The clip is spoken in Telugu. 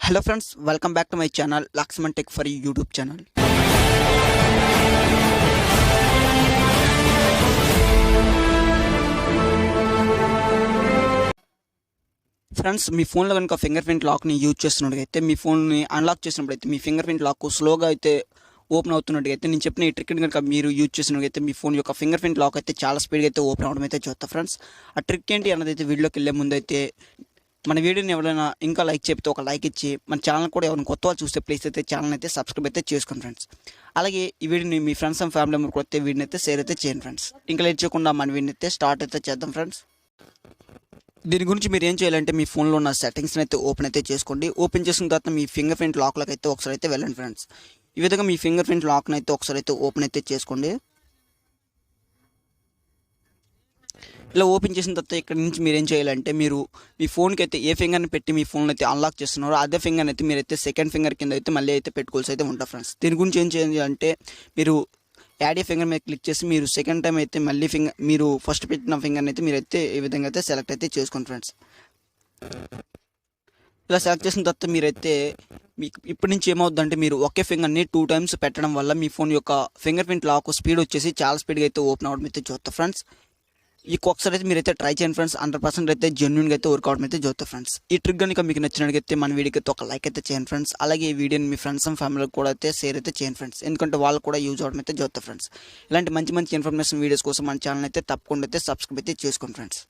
Hello friends, welcome back to my channel Lakshman Tech for YouTube channel. Friends మీ ఫోన్లో కనుక ఫింగర్ ప్రింట్ లాక్ని యూజ్ చేస్తున్నట్టుగైతే మీ ఫోన్ని అన్లాక్ చేసినప్పుడైతే మీ ఫింగర్ ప్రింట్ లాక్ స్లోగా అయితే ఓపెన్ అవుతున్నట్టుగైతే నేను చెప్పిన ఈ ట్రిక్ కనుక మీరు యూజ్ చేసినట్టుగైతే మీ ఫోన్ యొక్క ఫింగర్ ప్రింట్ లాక్ అయితే చాలా స్పీడ్గా అయితే ఓపెన్ అవడం అయితే చూస్తా ఫ్రెండ్స్. ఆ ట్రిక్ ఏంటి అన్నది అయితే వీడియోకి వెళ్ళే ముందు అయితే మన వీడియోని ఎవరైనా ఇంకా లైక్ చెప్తే ఒక లైక్ ఇచ్చి మన ఛానల్ కూడా ఎవరైనా కొత్త వాళ్ళు చూస్తే ప్లీజ్ అయితే ఛానల్ అయితే సబ్స్క్రైబ్ అయితే చేసుకోండి ఫ్రెండ్స్. అలాగే ఈ వీడియోని మీ ఫ్రెండ్స్ అండ్ ఫ్యామిలీ మెంబర్ కొత్త వీడిని అయితే షేర్ అయితే చేయండి ఫ్రెండ్స్. ఇంకా లేట్ చేయకుండా మన వీడిని అయితే స్టార్ట్ అయితే చేద్దాం ఫ్రెండ్స్. దీని గురించి మీరు ఏం చేయాలంటే మీ ఫోన్లో ఉన్న సెట్టింగ్స్ని అయితే ఓపెన్ అయితే చేసుకోండి. ఓపెన్ చేసిన తర్వాత మీ ఫింగర్ ప్రింట్ లాక్లోకి అయితే ఒకసారి అయితే వెళ్ళండి ఫ్రెండ్స్. ఈ విధంగా మీ ఫింగర్ ప్రింట్ లాక్ని అయితే ఒకసారి అయితే ఓపెన్ అయితే చేసుకోండి. ఇలా ఓపెన్ చేసిన తర్వాత ఇక్కడ నుంచి మీరు ఏం చేయాలంటే మీరు మీ ఫోన్కి అయితే ఏ ఫింగర్ని పెట్టి మీ ఫోన్ అయితే అన్లాక్ చేస్తున్నారో అదే ఫింగర్ని అయితే మీరైతే సెకండ్ ఫింగర్ కింద అయితే మళ్ళీ అయితే పెట్టుకోవాల్సి అయితే ఉంటుంది ఫ్రెండ్స్. దీని గురించి ఏం చేయాలి అంటే మీరు యాడ్ ఏ ఫింగర్ మీద క్లిక్ చేసి మీరు సెకండ్ టైం అయితే మళ్ళీ మీరు ఫస్ట్ పెట్టిన ఫింగర్ని అయితే మీరైతే ఈ విధంగా అయితే సెలెక్ట్ అయితే చేసుకోండి ఫ్రెండ్స్. ఇలా సెలెక్ట్ చేసిన తర్వాత మీరైతే మీకు ఇప్పటి నుంచి ఏమవుతుందంటే మీరు ఒకే ఫింగర్ని 2 టైమ్స్ పెట్టడం వల్ల మీ ఫోన్ యొక్క ఫింగర్ ప్రింట్ లాక్ స్పీడ్ వచ్చేసి చాలా స్పీడ్గా అయితే ఓపెన్ అవ్వడం అయితే చూస్తారు ఫ్రెండ్స్. ఈ ఒకసారి అయితే మీరైతే ట్రై చేయండి ఫ్రెండ్స్. 100% అయితే జెన్యున్గా అయితే వర్క్ అవడం అయితే చూస్తారు ఫ్రెండ్స్. ఈ ట్రిక్ కనుక మీకు నచ్చినట్లయితే మన వీడియోకి అయితే ఒక లైక్ అయితే చేయండి ఫ్రెండ్స్. అలాగే ఈ వీడియోని మీ ఫ్రెండ్స్ అండ్ ఫ్యామిలీకి కూడా అయితే షేర్ అయితే చేయండి ఫ్రెండ్స్. ఎందుకంటే వాళ్ళు కూడా యూజ్ అవడం అయితే చూస్తారు ఫ్రెండ్స్. ఇలాంటి మంచి ఇన్ఫర్మేషన్ వీడియోస్ కోసం మన ఛానల్ అయితే తప్పకుండా అయితే సబ్స్క్రైబ్ అయితే చేసుకోండి ఫ్రెండ్స్.